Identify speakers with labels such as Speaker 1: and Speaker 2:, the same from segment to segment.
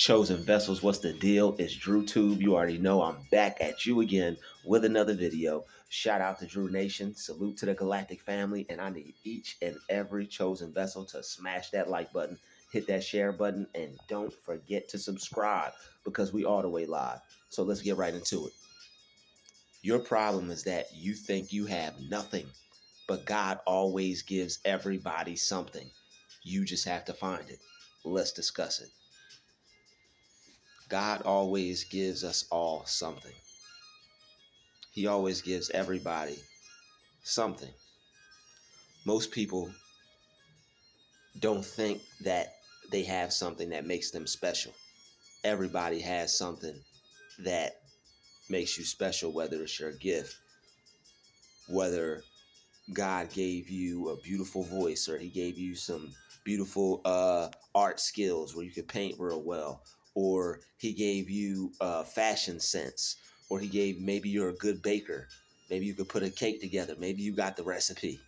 Speaker 1: Chosen Vessels, what's the deal? It's Druuill. You already know I'm back at you again with another video. Shout out to Drew Nation. Salute to the Galactic family. And I need each and every chosen vessel to smash that like button, hit that share button, and don't forget to subscribe because we all the way live. So let's get right into it. Your problem is that you think you have nothing, but God always gives everybody something. You just have to find it. Let's discuss it. God always gives us all something. He always gives everybody something. Most people don't think that they have something that makes them special. Everybody has something that makes you special, whether it's your gift, whether God gave you a beautiful voice or he gave you some beautiful art skills where you could paint real well, or he gave you fashion sense, or he gave, maybe you're a good baker. Maybe you could put a cake together. Maybe you got the recipe.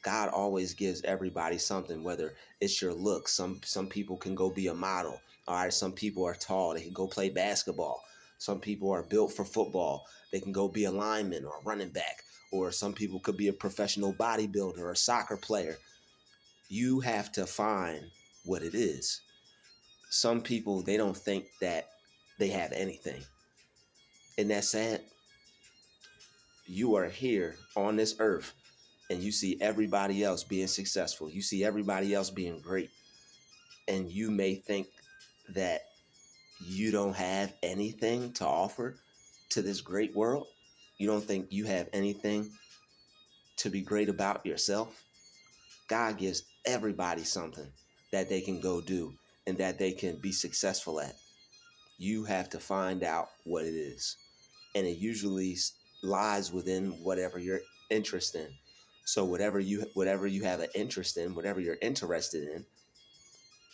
Speaker 1: God always gives everybody something, whether it's your look. Some people can go be a model. All right. Some people are tall. They can go play basketball. Some people are built for football. They can go be a lineman or a running back. Or some people could be a professional bodybuilder or a soccer player. You have to find what it is. Some people, they don't think that they have anything. And that's sad. You are here on this earth and you see everybody else being successful. You see everybody else being great. And you may think that you don't have anything to offer to this great world. You don't think you have anything to be great about yourself. God gives everybody something that they can go do and that they can be successful at. You have to find out what it is. And it usually lies within whatever you're interested in. So whatever you have an interest in, whatever you're interested in,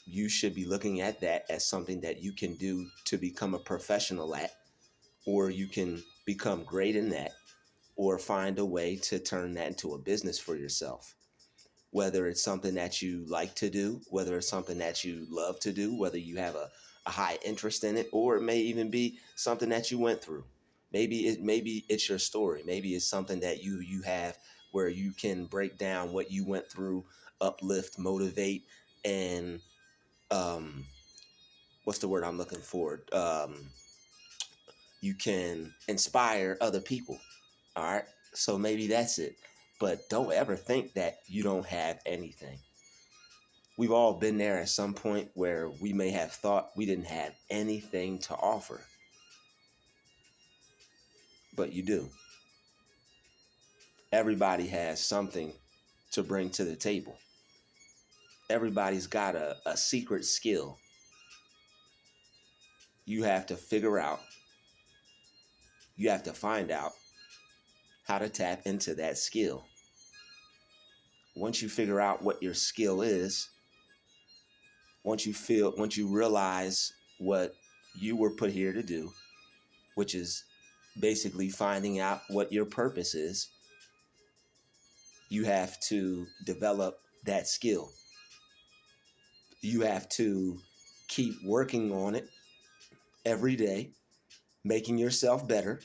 Speaker 1: you should be looking at that as something that you can do to become a professional at, or you can become great in that, or find a way to turn that into a business for yourself. Whether it's something that you like to do, whether it's something that you love to do, whether you have a high interest in it, or it may even be something that you went through. Maybe it's your story. Maybe it's something that you have where you can break down what you went through, uplift, motivate, and what's the word I'm looking for? You can inspire other people. All right. So maybe that's it. But don't ever think that you don't have anything. We've all been there at some point where we may have thought we didn't have anything to offer. But you do. Everybody has something to bring to the table. Everybody's got a secret skill. You have to figure out, you have to find out how to tap into that skill. Once you figure out what your skill is, once you realize what you were put here to do, which is basically finding out what your purpose is, you have to develop that skill. You have to keep working on it every day, making yourself better,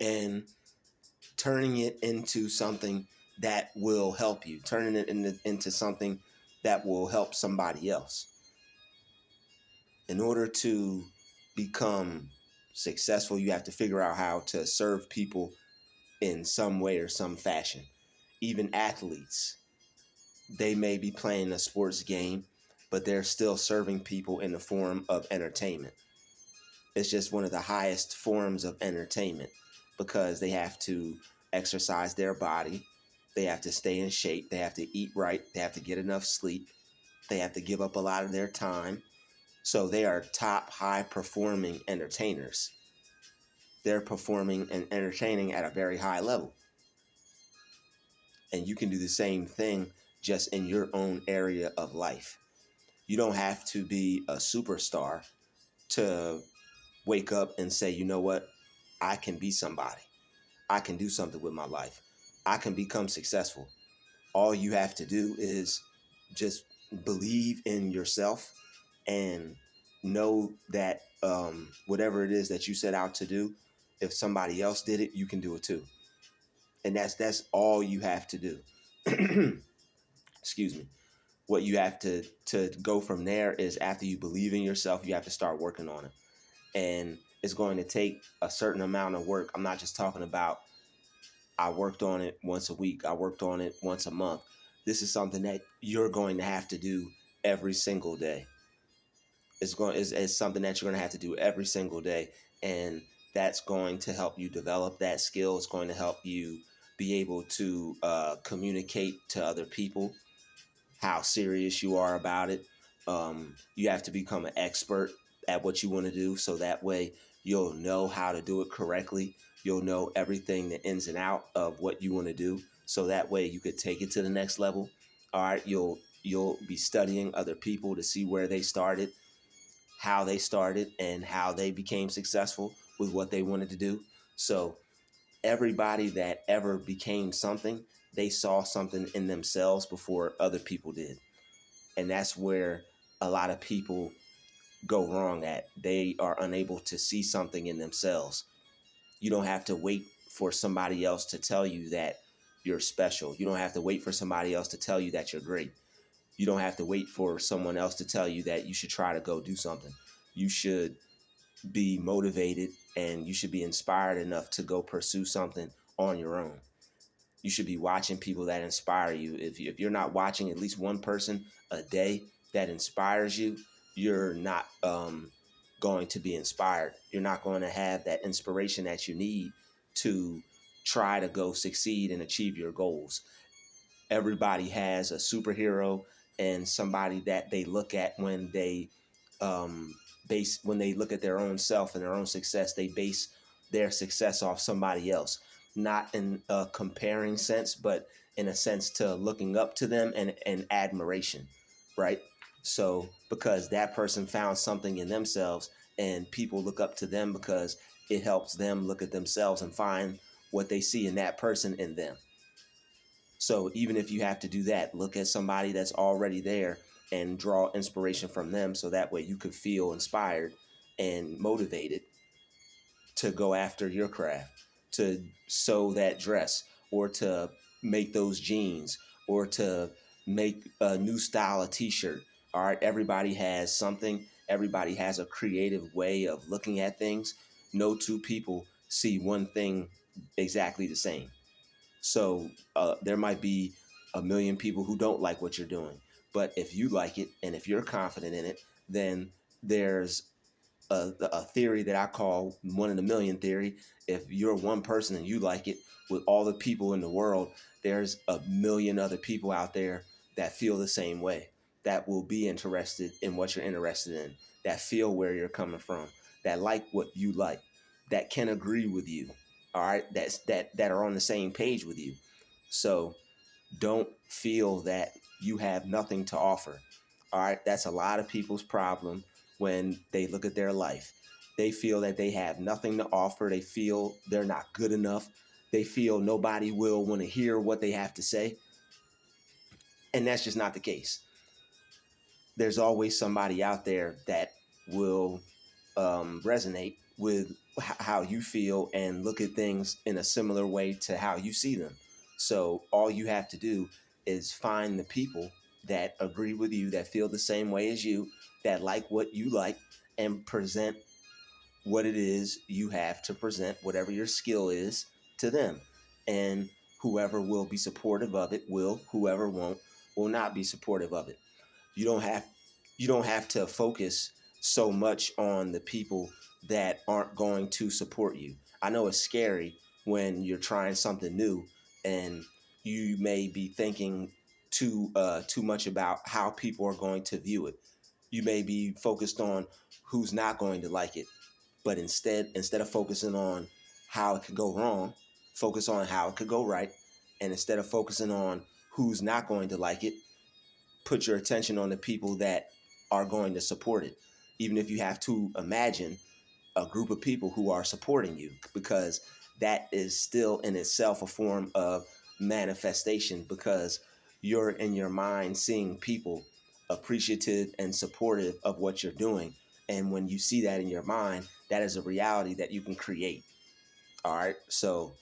Speaker 1: and turning it into something that will help you, turning it into something that will help somebody else. In order to become successful, you have to figure out how to serve people in some way or some fashion. Even athletes, they may be playing a sports game, but they're still serving people in the form of entertainment. It's just one of the highest forms of entertainment because they have to exercise their body. They have to stay in shape. They have to eat right. They have to get enough sleep. They have to give up a lot of their time. So they are top high performing entertainers. They're performing and entertaining at a very high level. And you can do the same thing just in your own area of life. You don't have to be a superstar to wake up and say, you know what? I can be somebody. I can do something with my life. I can become successful. All you have to do is just believe in yourself and know that whatever it is that you set out to do, if somebody else did it, you can do it too. And that's all you have to do. Excuse me. What you have to go from there is, after you believe in yourself, you have to start working on it. And it's going to take a certain amount of work. I'm not just talking about I worked on it once a week, I worked on it once a month. This is something that you're going to have to do every single day. It's something that you're going to have to do every single day, and that's going to help you develop that skill. It's going to help you be able to communicate to other people how serious you are about it. You have to become an expert at what you want to do, so that way you'll know how to do it correctly. You'll know everything, the ins and out of what you want to do, so that way you could take it to the next level. All right, you'll be studying other people to see where they started, how they started, and how they became successful with what they wanted to do. So everybody that ever became something, they saw something in themselves before other people did. And that's where a lot of people go wrong at. They are unable to see something in themselves. You don't have to wait for somebody else to tell you that you're special. You don't have to wait for somebody else to tell you that you're great. You don't have to wait for someone else to tell you that you should try to go do something. You should be motivated, and you should be inspired enough to go pursue something on your own. You should be watching people that inspire you. If you're not watching at least one person a day that inspires you, you're not going to be inspired. You're not going to have that inspiration that you need to try to go succeed and achieve your goals. Everybody has a superhero and somebody that they look at when they when they look at their own self and their own success. They base their success off somebody else, not in a comparing sense, but in a sense to looking up to them and admiration, right? So because that person found something in themselves, and people look up to them because it helps them look at themselves and find what they see in that person in them. So even if you have to do that, look at somebody that's already there and draw inspiration from them, so that way you could feel inspired and motivated to go after your craft, to sew that dress, or to make those jeans, or to make a new style of t-shirt. All right, everybody has something. Everybody has a creative way of looking at things. No two people see one thing exactly the same. So there might be a million people who don't like what you're doing. But if you like it and if you're confident in it, then there's a theory that I call one in a million theory. If you're one person and you like it, with all the people in the world, there's a million other people out there that feel the same way, that will be interested in what you're interested in, that feel where you're coming from, that like what you like, that can agree with you. All right, that are on the same page with you. So don't feel that you have nothing to offer. All right, that's a lot of people's problem when they look at their life. They feel that they have nothing to offer. They feel they're not good enough. They feel nobody will want to hear what they have to say. And that's just not the case. There's always somebody out there that will resonate with how you feel and look at things in a similar way to how you see them. So all you have to do is find the people that agree with you, that feel the same way as you, that like what you like, and present what it is you have to present, whatever your skill is, to them. And whoever will be supportive of it will, whoever won't will not be supportive of it. You don't have to focus so much on the people that aren't going to support you. I know it's scary when you're trying something new and you may be thinking too much about how people are going to view it. You may be focused on who's not going to like it, but instead of focusing on how it could go wrong, focus on how it could go right. And instead of focusing on who's not going to like it, put your attention on the people that are going to support it. Even if you have to imagine a group of people who are supporting you, because that is still in itself a form of manifestation, because you're in your mind seeing people appreciative and supportive of what you're doing. And when you see that in your mind, that is a reality that you can create. All right. So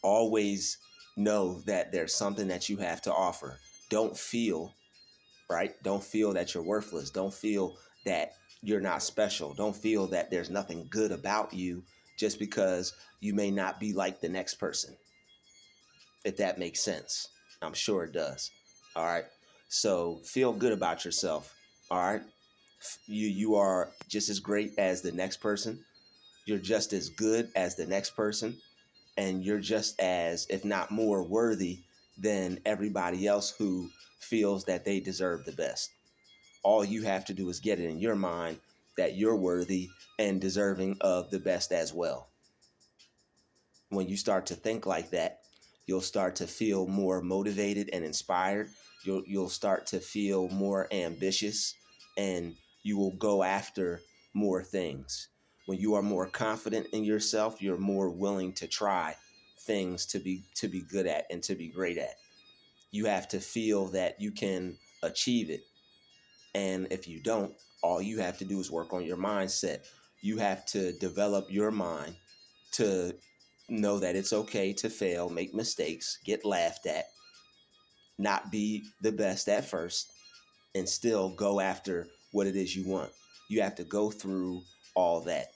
Speaker 1: always know that there's something that you have to offer. Don't feel, right? Don't feel that you're worthless. Don't feel that you're not special. Don't feel that there's nothing good about you just because you may not be like the next person. If that makes sense. I'm sure it does. All right. So feel good about yourself. All right. You are just as great as the next person. You're just as good as the next person. And you're just as, if not more, worthy than everybody else who feels that they deserve the best. All you have to do is get it in your mind that you're worthy and deserving of the best as well. When you start to think like that, you'll start to feel more motivated and inspired. You'll start to feel more ambitious, and you will go after more things. When you are more confident in yourself, you're more willing to try things to be good at and to be great at. You have to feel that you can achieve it. And if you don't, all you have to do is work on your mindset. You have to develop your mind to know that it's okay to fail, make mistakes, get laughed at, not be the best at first, and still go after what it is you want. You have to go through all that.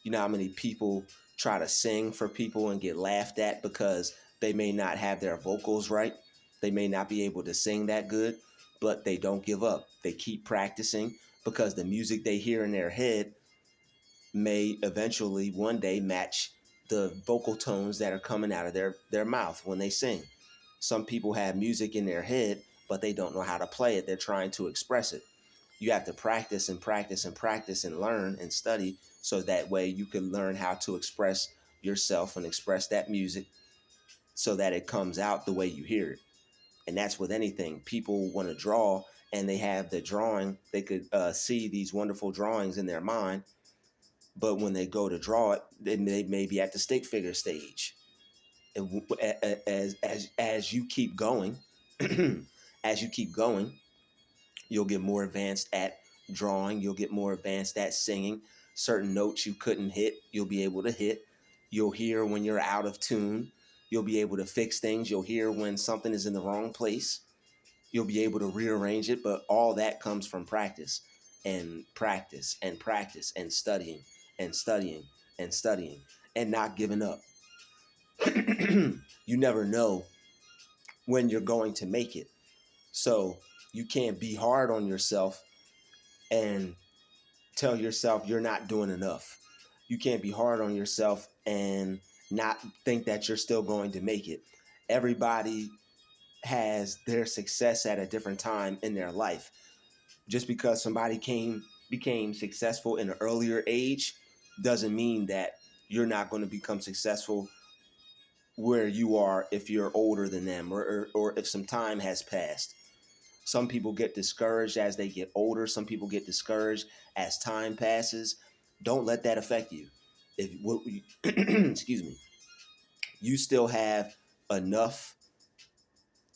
Speaker 1: You know how many people try to sing for people and get laughed at because they may not have their vocals right? They may not be able to sing that good, but they don't give up. They keep practicing because the music they hear in their head may eventually one day match the vocal tones that are coming out of their mouth when they sing. Some people have music in their head, but they don't know how to play it. They're trying to express it. You have to practice and practice and practice and learn and study so that way you can learn how to express yourself and express that music so that it comes out the way you hear it. And that's with anything. People want to draw and they have the drawing. They could see these wonderful drawings in their mind, but when they go to draw it, then they may be at the stick figure stage. And as you keep going, as you keep going, you'll get more advanced at drawing. You'll get more advanced at singing. Certain notes you couldn't hit, you'll be able to hit. You'll hear when you're out of tune. You'll be able to fix things. You'll hear when something is in the wrong place. You'll be able to rearrange it. But all that comes from practice and practice and practice and studying and studying and studying and not giving up. You never know when you're going to make it. So you can't be hard on yourself and tell yourself you're not doing enough. You can't be hard on yourself and not think that you're still going to make it. Everybody has their success at a different time in their life. Just because somebody became successful in an earlier age doesn't mean that you're not going to become successful where you are if you're older than them or if some time has passed. Some people get discouraged as they get older. Some people get discouraged as time passes. Don't let that affect you. Excuse me, you still have enough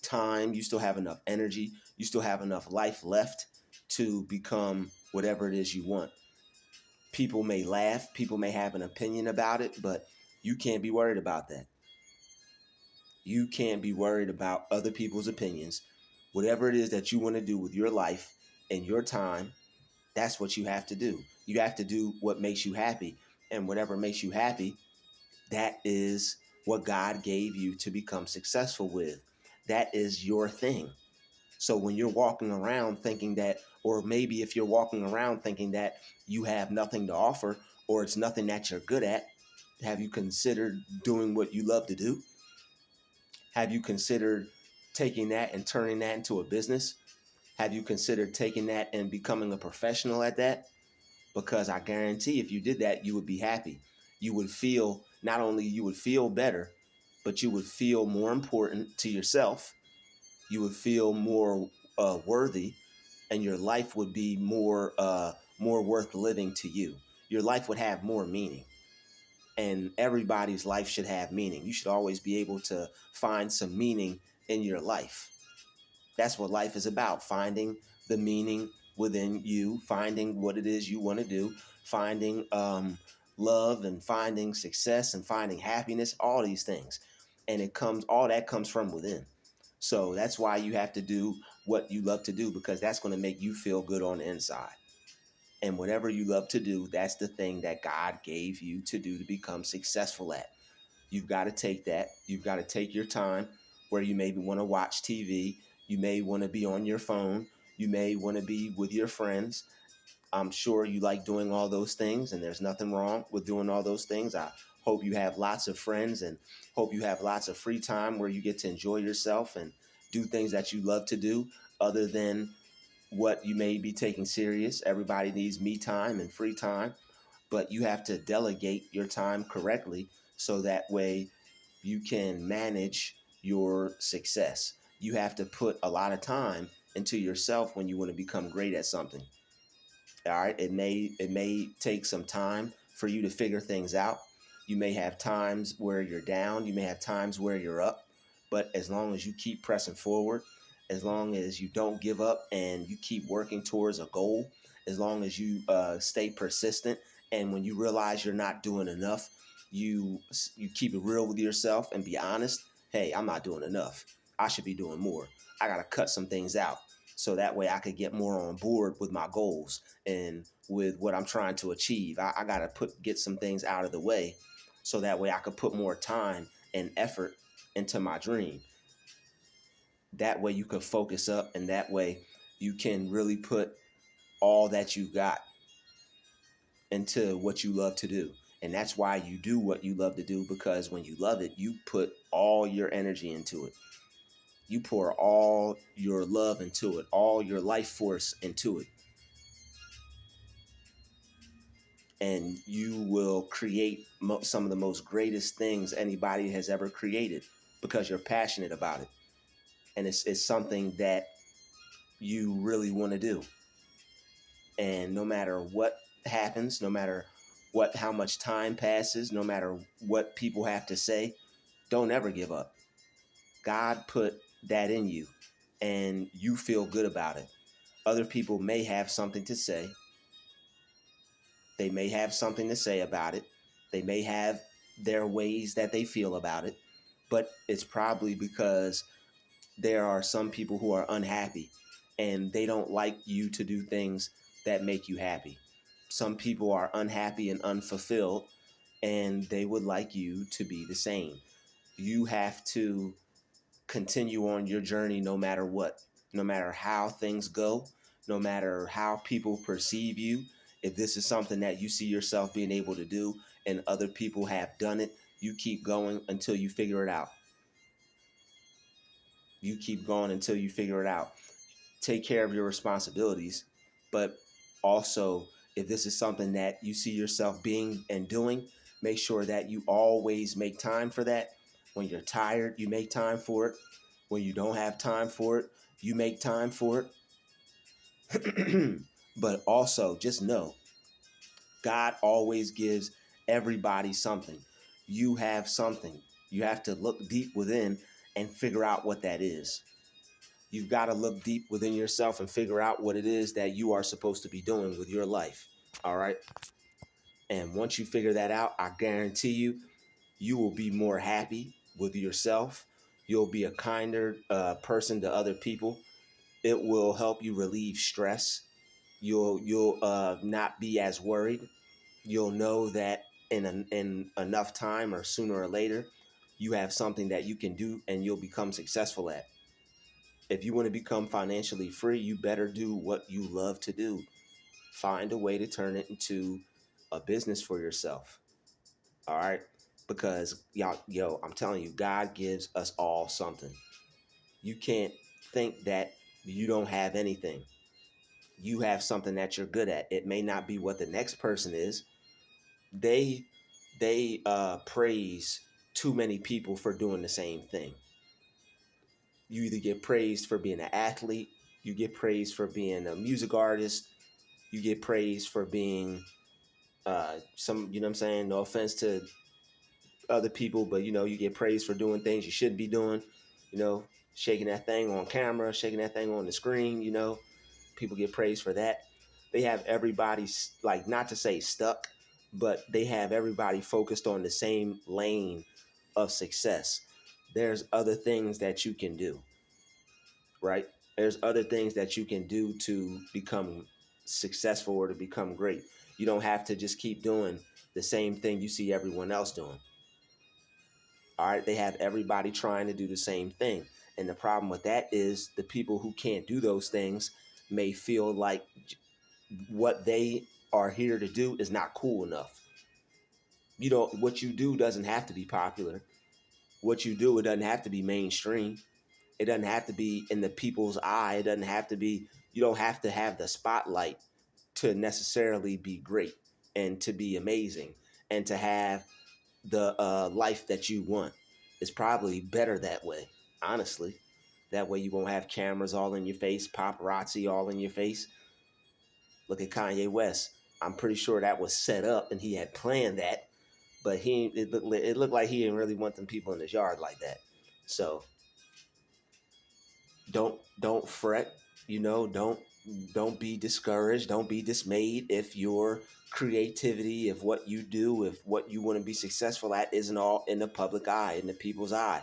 Speaker 1: time, you still have enough energy, you still have enough life left to become whatever it is you want. People may laugh, people may have an opinion about it, but you can't be worried about that. You can't be worried about other people's opinions. Whatever it is that you want to do with your life and your time, that's what you have to do. You have to do what makes you happy. And whatever makes you happy, that is what God gave you to become successful with. That is your thing. So when you're walking around thinking that, or maybe if you're walking around thinking that you have nothing to offer or it's nothing that you're good at, have you considered doing what you love to do? Have you considered taking that and turning that into a business? Have you considered taking that and becoming a professional at that? Because I guarantee if you did that, you would be happy. You would feel, not only you would feel better, but you would feel more important to yourself. You would feel more worthy, and your life would be more worth living to you. Your life would have more meaning. And everybody's life should have meaning. You should always be able to find some meaning in your life. That's what life is about, finding the meaning within you, finding what it is you want to do, finding love and finding success and finding happiness, all these things. And all that comes from within. So that's why you have to do what you love to do, because that's going to make you feel good on the inside. And whatever you love to do, that's the thing that God gave you to do to become successful at. You've got to take that. You've got to take your time where you maybe want to watch TV. You may want to be on your phone. You may want to be with your friends. I'm sure you like doing all those things, and there's nothing wrong with doing all those things. I hope you have lots of friends and hope you have lots of free time where you get to enjoy yourself and do things that you love to do other than what you may be taking serious. Everybody needs me time and free time, but you have to delegate your time correctly so that way you can manage your success. You have to put a lot of time into yourself when you want to become great at something. All right, it may take some time for you to figure things out. You may have times where you're down, you may have times where you're up, but as long as you keep pressing forward, as long as you don't give up and you keep working towards a goal, as long as you stay persistent, and when you realize you're not doing enough, you keep it real with yourself and be honest. Hey, I'm not doing enough. I should be doing more. I got to cut some things out so that way I could get more on board with my goals and with what I'm trying to achieve. I got to get some things out of the way so that way I could put more time and effort into my dream. That way you can focus up, and that way you can really put all that you got into what you love to do. And that's why you do what you love to do, because when you love it, you put all your energy into it. You pour all your love into it, all your life force into it. And you will create some of the most greatest things anybody has ever created because you're passionate about it. And it's something that you really want to do. And no matter what happens, no matter how much time passes, no matter what people have to say, don't ever give up. God put that in you and you feel good about it. Other people may have something to say. They may have something to say about it. They may have their ways that they feel about it, but it's probably because there are some people who are unhappy and they don't like you to do things that make you happy. Some people are unhappy and unfulfilled and they would like you to be the same. You have to continue on your journey no matter what, no matter how things go, no matter how people perceive you. If this is something that you see yourself being able to do and other people have done it, you keep going until you figure it out. You keep going until you figure it out. Take care of your responsibilities, but also if this is something that you see yourself being and doing, make sure that you always make time for that. When you're tired, you make time for it. When you don't have time for it, you make time for it. But also just know, God always gives everybody something. You have something. You have to look deep within and figure out what that is. You've got to look deep within yourself and figure out what it is that you are supposed to be doing with your life. All right. And once you figure that out, I guarantee you, you will be more happy with yourself. You'll be a kinder person to other people. It will help you relieve stress. You'll not be as worried. You'll know that in enough time or sooner or later, you have something that you can do and you'll become successful at. If you want to become financially free, you better do what you love to do. Find a way to turn it into a business for yourself. All right? Because I'm telling you, God gives us all something. You can't think that you don't have anything. You have something that you're good at. It may not be what the next person is. They praise too many people for doing the same thing. You either get praised for being an athlete, you get praised for being a music artist, you get praised for being you know what I'm saying? No offense to other people, but you get praised for doing things you shouldn't be doing. You know, shaking that thing on camera, shaking that thing on the screen, people get praised for that. They have everybody, like, not to say stuck, but they have everybody focused on the same lane of success. There's other things that you can do, right? There's other things that you can do to become successful or to become great. You don't have to just keep doing the same thing you see everyone else doing. All right, they have everybody trying to do the same thing. And the problem with that is the people who can't do those things may feel like what they are here to do is not cool enough. What you do doesn't have to be popular. What you do, it doesn't have to be mainstream. It doesn't have to be in the people's eye. It doesn't have to be, you don't have to have the spotlight to necessarily be great and to be amazing and to have the life that you want. It's probably better that way, honestly. That way you won't have cameras all in your face, paparazzi all in your face. Look at Kanye West. I'm pretty sure that was set up and he had planned that, but it looked like he didn't really want them people in his yard like that. So don't fret, don't be discouraged, don't be dismayed if your creativity, if what you do, if what you want to be successful at isn't all in the public eye, in the people's eye.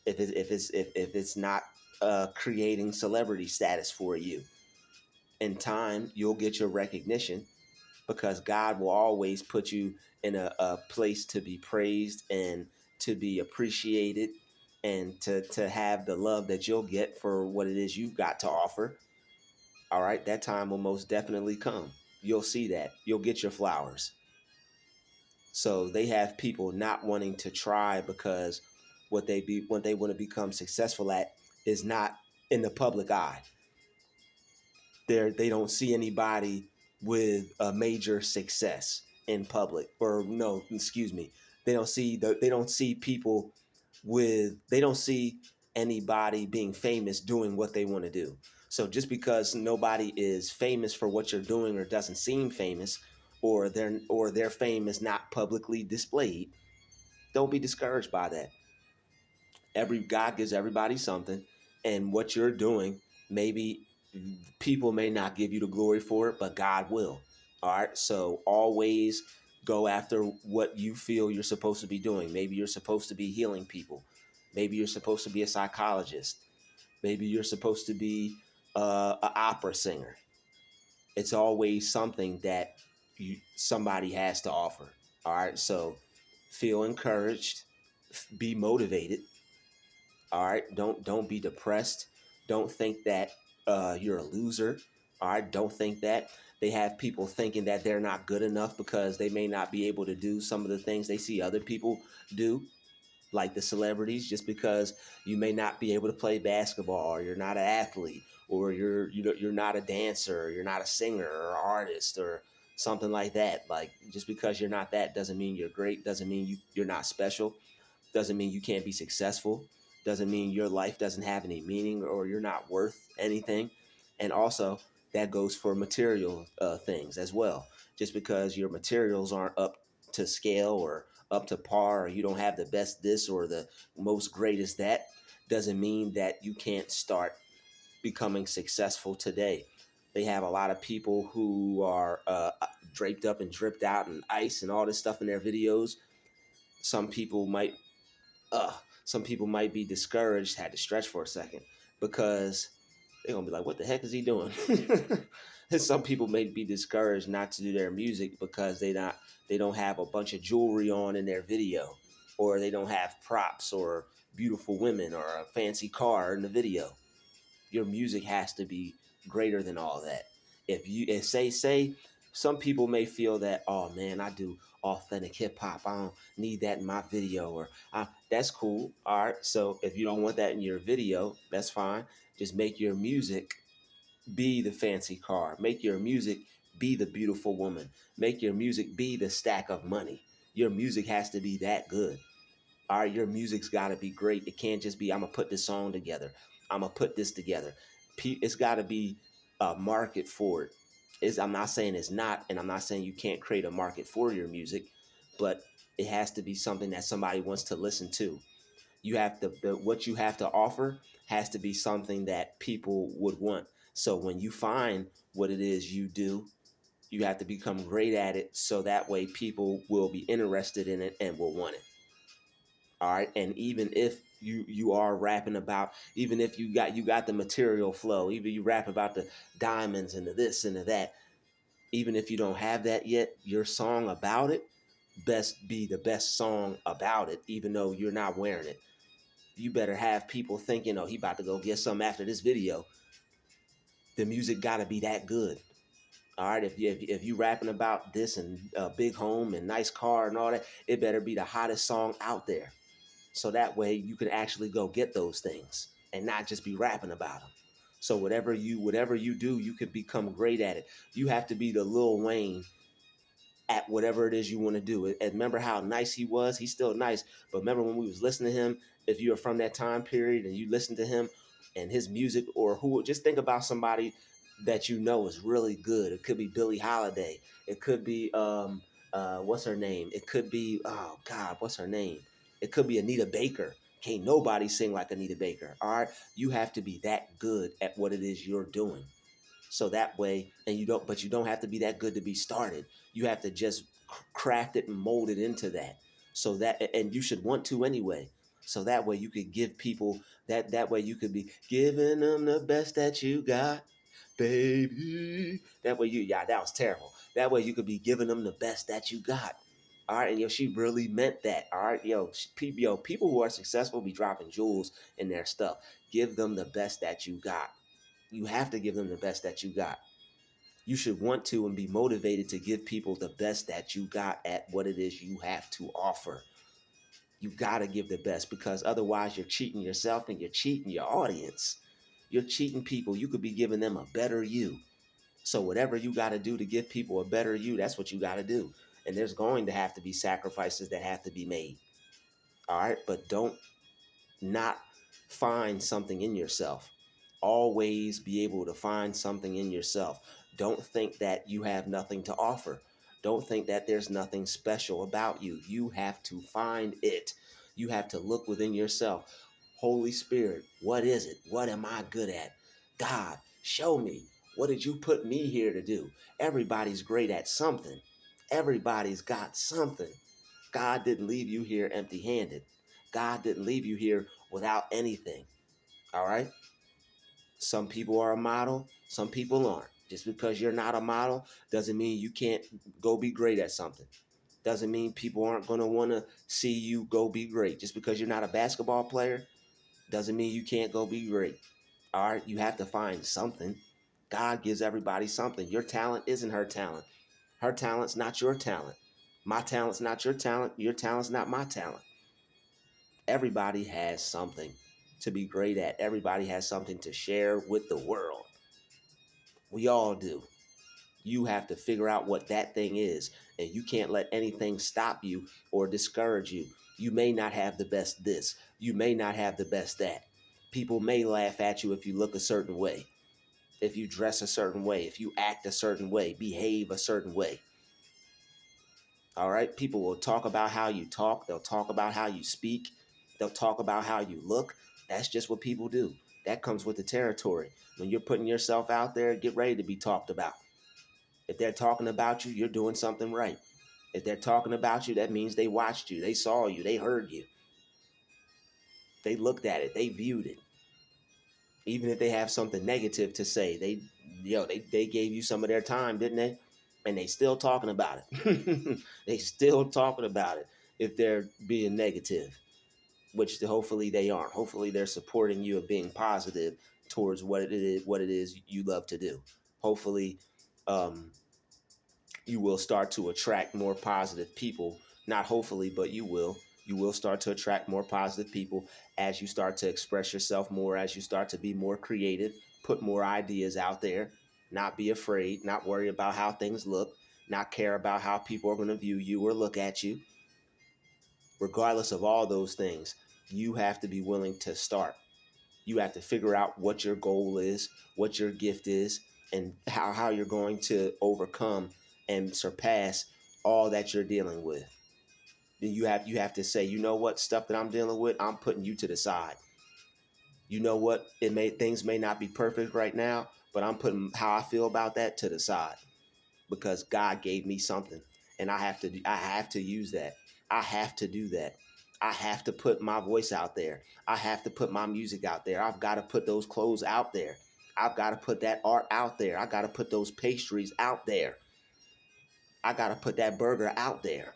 Speaker 1: If it's not creating celebrity status for you. In time, you'll get your recognition because God will always put you in a place to be praised and to be appreciated and to have the love that you'll get for what it is you've got to offer. All right, that time will most definitely come. You'll see that. You'll get your flowers. So they have people not wanting to try because what they want to become successful at is not in the public eye. They don't see anybody with a major success in public, or no, excuse me, they don't see people they don't see anybody being famous doing what they want to do. So just because nobody is famous for what you're doing or doesn't seem famous, or their fame is not publicly displayed, don't be discouraged by that. God gives everybody something, and what you're doing, maybe people may not give you the glory for it, but God will. All right, so always go after what you feel you're supposed to be doing. Maybe you're supposed to be healing people. Maybe you're supposed to be a psychologist. Maybe you're supposed to be an opera singer. It's always something that somebody has to offer. All right, so feel encouraged, be motivated. All right, don't be depressed. Don't think that you're a loser. All right, don't think that. They have people thinking that they're not good enough because they may not be able to do some of the things they see other people do, like the celebrities. Just because you may not be able to play basketball, or you're not an athlete, or you're not a dancer, or you're not a singer or artist or something like that. Like, just because you're not that doesn't mean you're great. Doesn't mean you're not special. Doesn't mean you can't be successful. Doesn't mean your life doesn't have any meaning or you're not worth anything. And also, that goes for material things as well. Just because your materials aren't up to scale or up to par, or you don't have the best this or the most greatest that, doesn't mean that you can't start becoming successful today. They have a lot of people who are draped up and dripped out in ice and all this stuff in their videos. Some people might some people might be discouraged, had to stretch for a second, because they're gonna be like, what the heck is he doing? And some people may be discouraged not to do their music because they don't have a bunch of jewelry on in their video, or they don't have props or beautiful women or a fancy car in the video. Your music has to be greater than all that. If say some people may feel that, oh man, I do authentic hip hop, I don't need that in my video, or that's cool. All right, so if you don't want that in your video, that's fine. Just make your music be the fancy car. Make your music be the beautiful woman. Make your music be the stack of money. Your music has to be that good. All right, your music's got to be great. It can't just be, I'm going to put this song together. I'm going to put this together. It's got to be a market for it. I'm not saying it's not, and I'm not saying you can't create a market for your music, but it has to be something that somebody wants to listen to. You have to, what you have to offer has to be something that people would want. So when you find what it is you do, you have to become great at it, so that way people will be interested in it and will want it. All right. And even if you are rapping about, even if you got the material flow, even you rap about the diamonds and the this and the that, even if you don't have that yet, your song about it best be the best song about it, even though you're not wearing it. You better have people thinking, oh, he about to go get something after this video. The music gotta be that good. All right, if you rapping about this and big home and nice car and all that, it better be the hottest song out there. So that way you can actually go get those things and not just be rapping about them. So whatever you do, you can become great at it. You have to be the Lil Wayne at whatever it is you want to do. And remember how nice he was? He's still nice. But remember when we was listening to him, if you were from that time period and you listen to him and his music, or who, just think about somebody that you know is really good. It could be Billie Holiday. It could be what's her name? It could be, oh God, what's her name? It could be Anita Baker. Can't nobody sing like Anita Baker. All right. You have to be that good at what it is you're doing. So that way, and you don't have to be that good to be started. You have to just craft it and mold it into that. So that, and you should want to anyway. So that way you could give people that way you could be giving them the best that you got, baby. That way yeah, that was terrible. That way you could be giving them the best that you got. All right, and she really meant that. All right, people who are successful be dropping jewels in their stuff. Give them the best that you got. You have to give them the best that you got. You should want to and be motivated to give people the best that you got at what it is you have to offer. You got to give the best, because otherwise you're cheating yourself and you're cheating your audience. You're cheating people. You could be giving them a better you. So whatever you got to do to give people a better you, that's what you got to do. And there's going to have to be sacrifices that have to be made. All right, but don't not find something in yourself. Always be able to find something in yourself. Don't think that you have nothing to offer. Don't think that there's nothing special about you. You have to find it. You have to look within yourself. Holy Spirit, what is it? What am I good at? God, show me. What did you put me here to do? Everybody's great at something. Everybody's got something. God didn't leave you here empty-handed. God didn't leave you here without anything. All right? Some people are a model, some people aren't. Just because you're not a model doesn't mean you can't go be great at something. Doesn't mean people aren't going to want to see you go be great. Just because you're not a basketball player doesn't mean you can't go be great. All right? You have to find something. God gives everybody something. Your talent isn't her talent. Her talent's not your talent. My talent's not your talent. Your talent's not my talent. Everybody has something to be great at. Everybody has something to share with the world. We all do. You have to figure out what that thing is, and you can't let anything stop you or discourage you. You may not have the best this. You may not have the best that. People may laugh at you if you look a certain way, if you dress a certain way, if you act a certain way, behave a certain way. All right? People will talk about how you talk. They'll talk about how you speak. They'll talk about how you look. That's just what people do. That comes with the territory. When you're putting yourself out there, get ready to be talked about. If they're talking about you, you're doing something right. If they're talking about you, that means they watched you, they saw you, they heard you. They looked at it, they viewed it. Even if they have something negative to say, they gave you some of their time, didn't they? And they still talking about it. They still talking about it if they're being negative, which hopefully they aren't. Hopefully they're supporting you and being positive towards what it is you love to do. Hopefully you will start to attract more positive people. Not hopefully, but you will. You will start to attract more positive people as you start to express yourself more, as you start to be more creative, put more ideas out there, not be afraid, not worry about how things look, not care about how people are going to view you or look at you. Regardless of all those things, you have to be willing to start. You have to figure out what your goal is, what your gift is, and how you're going to overcome and surpass all that you're dealing with. Then you have to say, you know what, stuff that I'm dealing with, I'm putting you to the side. You know what, things may not be perfect right now, but I'm putting how I feel about that to the side because God gave me something, and I have to use that. I have to do that. I have to put my voice out there. I have to put my music out there. I've got to put those clothes out there. I've got to put that art out there. I got to put those pastries out there. I got to put that burger out there.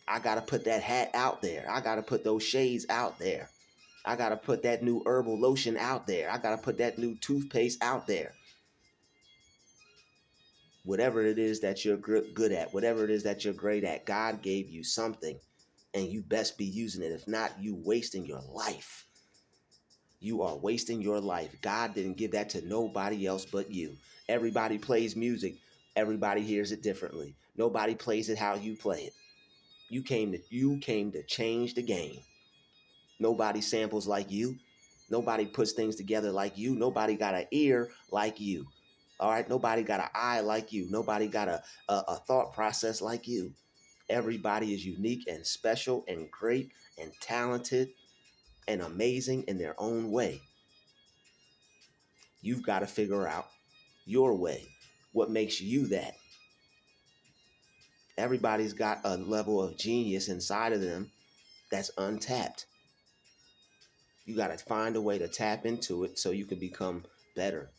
Speaker 1: I got to put that hat out there. I got to put those shades out there. I got to put that new herbal lotion out there. I got to put that new toothpaste out there. Whatever it is that you're good at, whatever it is that you're great at, God gave you something, and you best be using it. If not, you wasting your life. You are wasting your life. God didn't give that to nobody else but you. Everybody plays music. Everybody hears it differently. Nobody plays it how you play it. You came to change the game. Nobody samples like you. Nobody puts things together like you. Nobody got an ear like you. All right. Nobody got an eye like you. Nobody got a thought process like you. Everybody is unique and special and great and talented and amazing in their own way. You've got to figure out your way. What makes you that? Everybody's got a level of genius inside of them that's untapped. You got to find a way to tap into it so you can become better.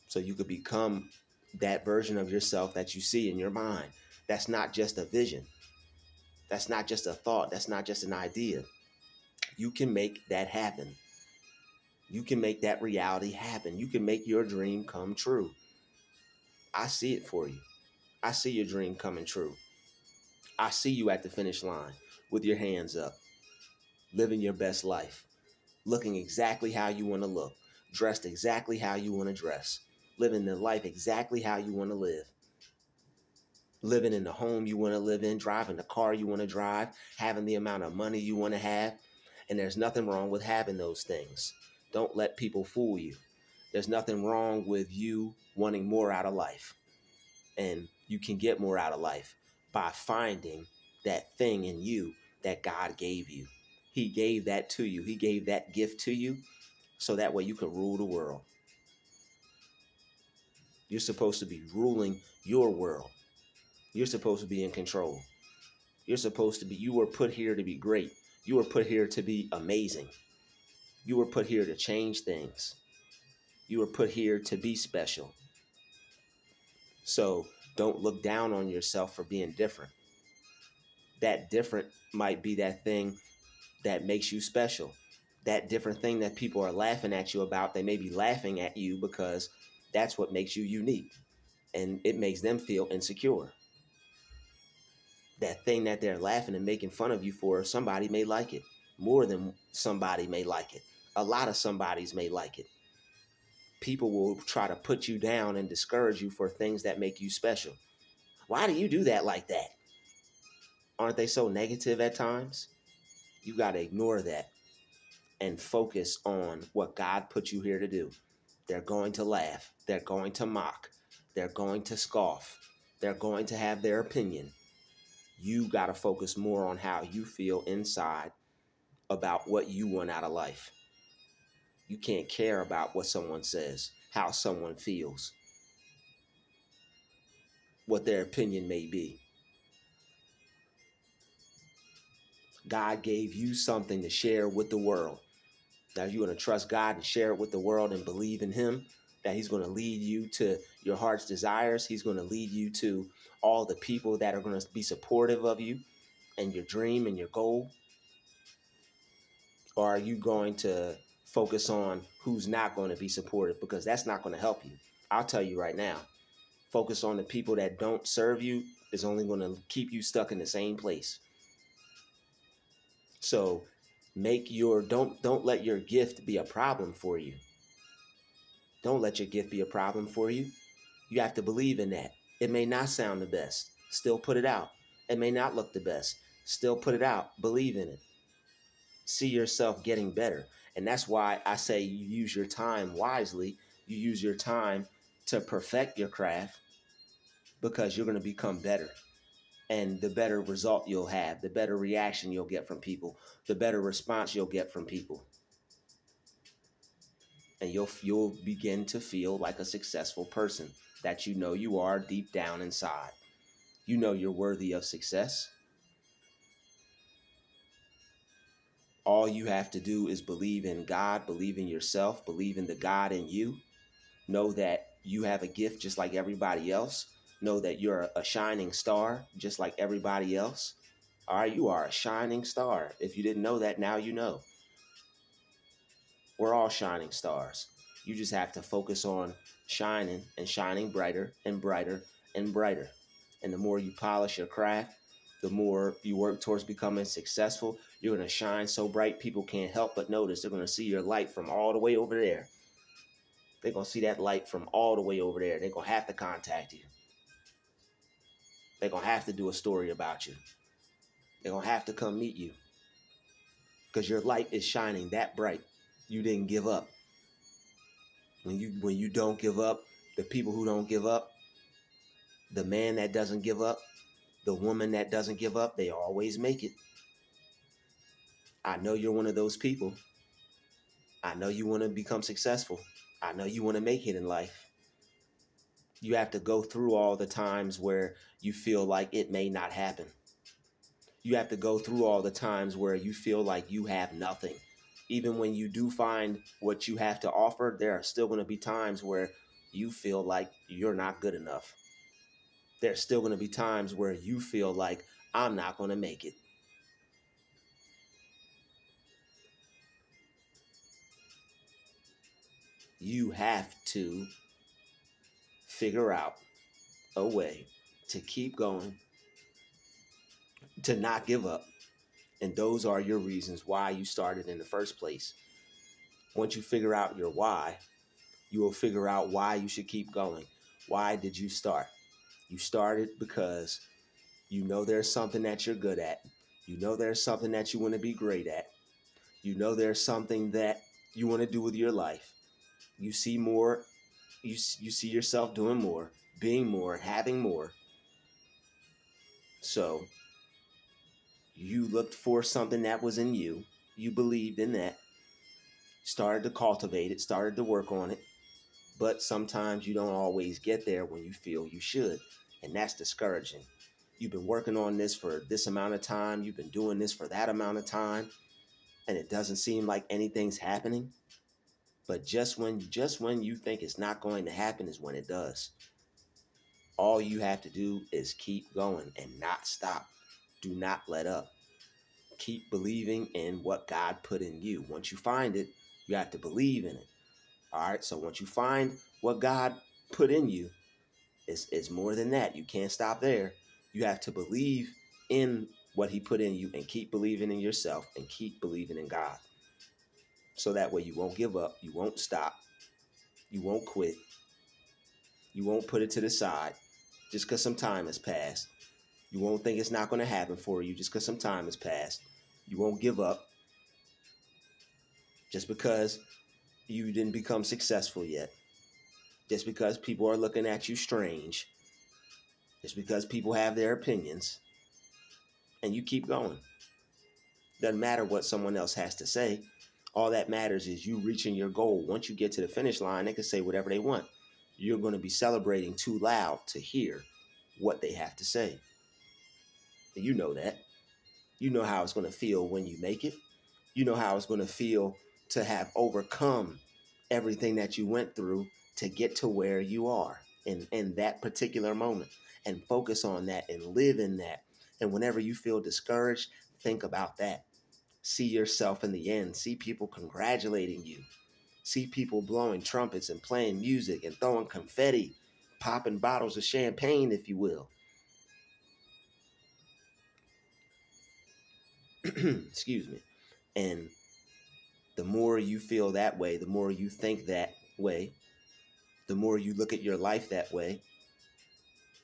Speaker 1: So you could become that version of yourself that you see in your mind. That's not just a vision. That's not just a thought. That's not just an idea. You can make that happen. You can make that reality happen. You can make your dream come true. I see it for you. I see your dream coming true. I see you at the finish line with your hands up, living your best life, looking exactly how you want to look, dressed exactly how you want to dress, living the life exactly how you want to live, living in the home you want to live in, driving the car you want to drive, having the amount of money you want to have. And there's nothing wrong with having those things. Don't let people fool you. There's nothing wrong with you wanting more out of life. And you can get more out of life by finding that thing in you that God gave you. He gave that to you. He gave that gift to you so that way you can rule the world. You're supposed to be ruling your world. You're supposed to be in control. You were put here to be great. You were put here to be amazing. You were put here to change things. You were put here to be special. So don't look down on yourself for being different. That different might be that thing that makes you special. That different thing that people are laughing at you about, they may be laughing at you because that's what makes you unique. And it makes them feel insecure. That thing that they're laughing and making fun of you for, somebody may like it. More than somebody may like it. A lot of somebodies may like it. People will try to put you down and discourage you for things that make you special. Why do you do that like that? Aren't they so negative at times? You got to ignore that and focus on what God put you here to do. They're going to laugh. They're going to mock. They're going to scoff. They're going to have their opinion. You got to focus more on how you feel inside about what you want out of life. You can't care about what someone says, how someone feels, what their opinion may be. God gave you something to share with the world. Now you're going to trust God and share it with the world and believe in Him, that He's going to lead you to your heart's desires. He's going to lead you to all the people that are going to be supportive of you and your dream and your goal. Or are you going to focus on who's not going to be supportive? Because that's not going to help you. I'll tell you right now, focus on the people that don't serve you is only going to keep you stuck in the same place. So don't let your gift be a problem for you. Don't let your gift be a problem for you. You have to believe in that. It may not sound the best. Still put it out. It may not look the best. Still put it out. Believe in it. See yourself getting better. And that's why I say you use your time wisely. You use your time to perfect your craft because you're going to become better. And the better result you'll have, the better reaction you'll get from people, the better response you'll get from people. And you'll begin to feel like a successful person that you know you are deep down inside. You know you're worthy of success. All you have to do is believe in God, believe in yourself, believe in the God in you. Know that you have a gift just like everybody else. Know that you're a shining star just like everybody else. All right, you are a shining star. If you didn't know that, now you know. We're all shining stars. You just have to focus on shining and shining brighter and brighter and brighter. And the more you polish your craft, the more you work towards becoming successful, you're going to shine so bright people can't help but notice. They're going to see your light from all the way over there. They're going to see that light from all the way over there. They're going to have to contact you. They're going to have to do a story about you. They're going to have to come meet you because your light is shining that bright. You didn't give up. When you don't give up, the people who don't give up, the man that doesn't give up, the woman that doesn't give up, they always make it. I know you're one of those people. I know you want to become successful. I know you want to make it in life. You have to go through all the times where you feel like it may not happen. You have to go through all the times where you feel like you have nothing. Even when you do find what you have to offer, there are still going to be times where you feel like you're not good enough. There's still going to be times where you feel like I'm not going to make it. You have to figure out a way to keep going, to not give up. And those are your reasons why you started in the first place. Once you figure out your why, you will figure out why you should keep going. Why did you start? You started because you know there's something that you're good at. You know there's something that you want to be great at. You know there's something that you want to do with your life. You see more. You see yourself doing more, being more, having more. So you looked for something that was in you. You believed in that. Started to cultivate it, started to work on it. But sometimes you don't always get there when you feel you should. And that's discouraging. You've been working on this for this amount of time. You've been doing this for that amount of time. And it doesn't seem like anything's happening. But just when you think it's not going to happen is when it does. All you have to do is keep going and not stop. Do not let up. Keep believing in what God put in you. Once you find it, you have to believe in it. All right. So once you find what God put in you, it's more than that. You can't stop there. You have to believe in what he put in you and keep believing in yourself and keep believing in God. So that way you won't give up. You won't stop. You won't quit. You won't put it to the side just because some time has passed. You won't think it's not going to happen for you just because some time has passed. You won't give up just because you didn't become successful yet. Just because people are looking at you strange. Just because people have their opinions. And you keep going. Doesn't matter what someone else has to say. All that matters is you reaching your goal. Once you get to the finish line, they can say whatever they want. You're going to be celebrating too loud to hear what they have to say. And you know that. You know how it's going to feel when you make it. You know how it's going to feel to have overcome everything that you went through to get to where you are in that particular moment. And focus on that and live in that. And whenever you feel discouraged, think about that. See yourself in the end. See people congratulating you. See people blowing trumpets and playing music and throwing confetti, popping bottles of champagne, if you will. Excuse me. And the more you feel that way, the more you think that way, the more you look at your life that way,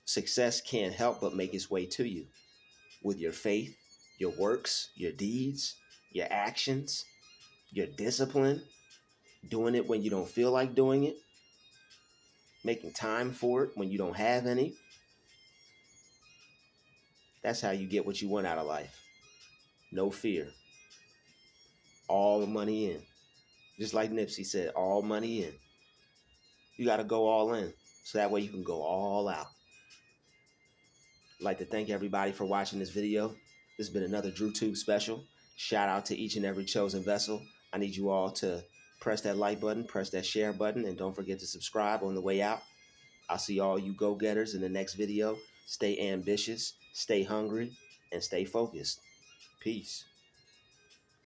Speaker 1: success can't help but make its way to you with your faith, your works, your deeds, your actions, your discipline, doing it when you don't feel like doing it, making time for it when you don't have any. That's how you get what you want out of life. No fear. All the money in. Just like Nipsey said, all money in. You got to go all in, so that way you can go all out. I'd like to thank everybody for watching this video. This has been another DrewTube special. Shout out to each and every chosen vessel. I need you all to press that like button, press that share button, and don't forget to subscribe on the way out. I'll see all you go-getters in the next video. Stay ambitious, stay hungry, and stay focused. Peace.